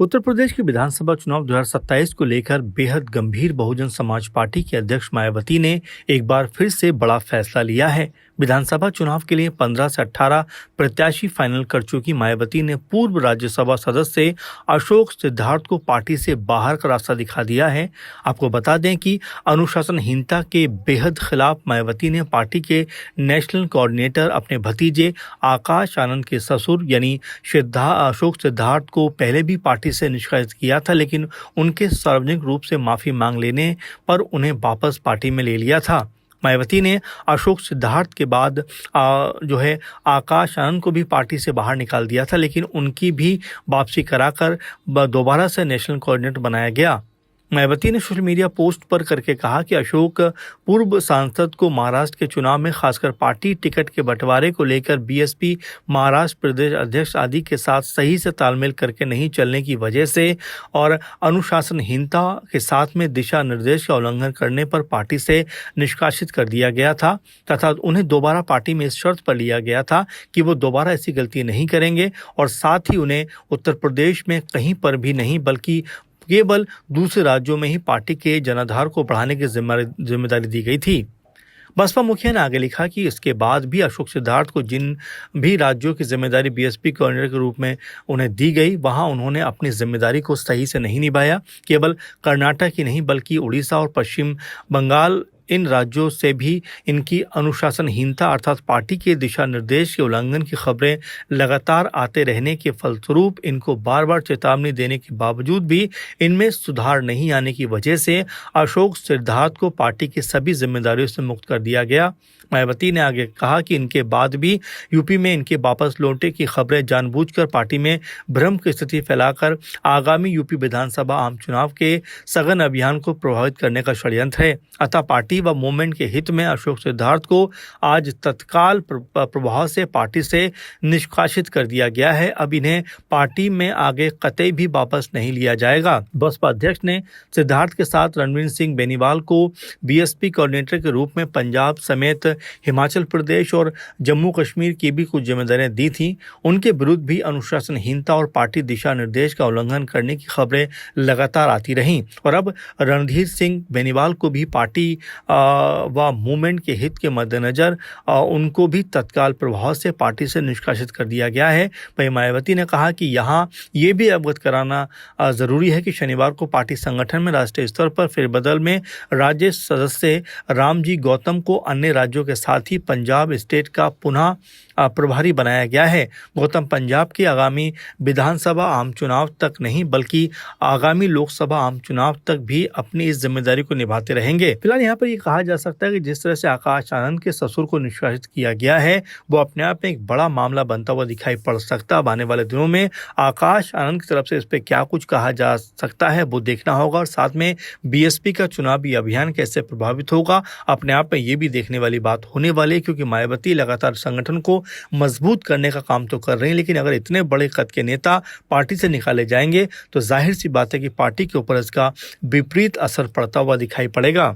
उत्तर प्रदेश के विधानसभा चुनाव 2027 को लेकर बेहद गंभीर बहुजन समाज पार्टी की अध्यक्ष मायावती ने एक बार फिर से बड़ा फैसला लिया है। विधानसभा चुनाव के लिए 15 से 18 प्रत्याशी फाइनल कर चुकी मायावती ने पूर्व राज्यसभा सदस्य अशोक सिद्धार्थ को पार्टी से बाहर का रास्ता दिखा दिया है। आपको बता दें कि अनुशासनहीनता के बेहद खिलाफ मायावती ने पार्टी के नेशनल कोऑर्डिनेटर अपने भतीजे आकाश आनंद के ससुर यानी अशोक सिद्धार्थ को पहले भी पार्टी से निष्कासित किया था, लेकिन उनके सार्वजनिक रूप से माफी मांग लेने पर उन्हें वापस पार्टी में ले लिया था। मायावती ने अशोक सिद्धार्थ के बाद आकाश आनंद को भी पार्टी से बाहर निकाल दिया था, लेकिन उनकी भी वापसी कराकर दोबारा से नेशनल कोऑर्डिनेटर बनाया गया। मायावती ने सोशल मीडिया पोस्ट पर करके कहा कि अशोक पूर्व सांसद को महाराष्ट्र के चुनाव में खासकर पार्टी टिकट के बंटवारे को लेकर बीएसपी महाराष्ट्र प्रदेश अध्यक्ष आदि के साथ सही से तालमेल करके नहीं चलने की वजह से और अनुशासनहीनता के साथ में दिशा निर्देश का उल्लंघन करने पर पार्टी से निष्कासित कर दिया गया था तथा उन्हें दोबारा पार्टी में इस शर्त पर लिया गया था कि वो दोबारा ऐसी गलती नहीं करेंगे और साथ ही उन्हें उत्तर प्रदेश में कहीं पर भी नहीं बल्कि केवल दूसरे राज्यों में ही पार्टी के जनाधार को बढ़ाने की जिम्मेदारी दी गई थी। बसपा मुखिया ने आगे लिखा कि इसके बाद भी अशोक सिद्धार्थ को जिन भी राज्यों की जिम्मेदारी बीएसपी कोऑर्डिनेटर के रूप में उन्हें दी गई, वहां उन्होंने अपनी जिम्मेदारी को सही से नहीं निभाया। केवल कर्नाटक ही नहीं बल्कि उड़ीसा और पश्चिम बंगाल इन राज्यों से भी इनकी अनुशासनहीनता अर्थात पार्टी के दिशा निर्देश के उल्लंघन की खबरें लगातार आते रहने के फलस्वरूप इनको बार बार चेतावनी देने के बावजूद भी इनमें सुधार नहीं आने की वजह से अशोक सिद्धार्थ को पार्टी की सभी जिम्मेदारियों से मुक्त कर दिया गया। मायावती ने आगे कहा कि इनके बाद भी यूपी में इनके वापस लौटने की खबरें जानबूझकर पार्टी में भ्रम की स्थिति फैलाकर आगामी यूपी विधानसभा आम चुनाव के सघन अभियान को प्रभावित करने का षड्यंत्र है। अतः पार्टी व मूवमेंट के हित में अशोक सिद्धार्थ को आज तत्काल प्रभाव से पार्टी से निष्कासित कर दिया गया है। अब इन्हें पार्टी में आगे कतई भी वापस नहीं लिया जाएगा। बसपा अध्यक्ष ने सिद्धार्थ के साथ रणवीर सिंह बेनीवाल को बीएसपी कोऑर्डिनेटर के रूप में पंजाब समेत हिमाचल प्रदेश और जम्मू कश्मीर की भी कुछ जिम्मेदारियां दी थी। उनके विरुद्ध भी अनुशासनहीनता और पार्टी दिशा निर्देश का उल्लंघन करने की खबरें लगातार आती रहीं और अब रणधीर सिंह बेनीवाल को भी पार्टी व मूवमेंट के हित के मद्देनजर उनको भी तत्काल प्रभाव से पार्टी से निष्कासित कर दिया गया है। वहीं मायावती ने कहा कि यहाँ ये भी अवगत कराना जरूरी है कि शनिवार को पार्टी संगठन में राष्ट्रीय स्तर पर फेरबदल में राज्य सदस्य रामजी गौतम को अन्य राज्यों के साथ ही पंजाब स्टेट का पुनः प्रभारी बनाया गया है। गौतम पंजाब के आगामी विधानसभा आम चुनाव तक नहीं बल्कि आगामी लोकसभा आम चुनाव तक भी अपनी इस जिम्मेदारी को निभाते रहेंगे। फिलहाल यहाँ पर ये कहा जा सकता है कि जिस तरह से आकाश आनंद के ससुर को निष्कासित किया गया है वो अपने आप में एक बड़ा मामला बनता हुआ दिखाई पड़ सकता है। आने वाले दिनों में आकाश आनंद की तरफ से इस पर क्या कुछ कहा जा सकता है वो देखना होगा और साथ में बीएसपी का चुनावी अभियान कैसे प्रभावित होगा अपने आप में ये भी देखने वाली बात होने वाली है, क्योंकि मायावती लगातार संगठन को मजबूत करने का काम तो कर रही है, लेकिन अगर इतने बड़े कद के नेता पार्टी से निकाले जाएंगे तो जाहिर सी बात है कि पार्टी के ऊपर इसका विपरीत असर पड़ता हुआ दिखाई पड़ेगा।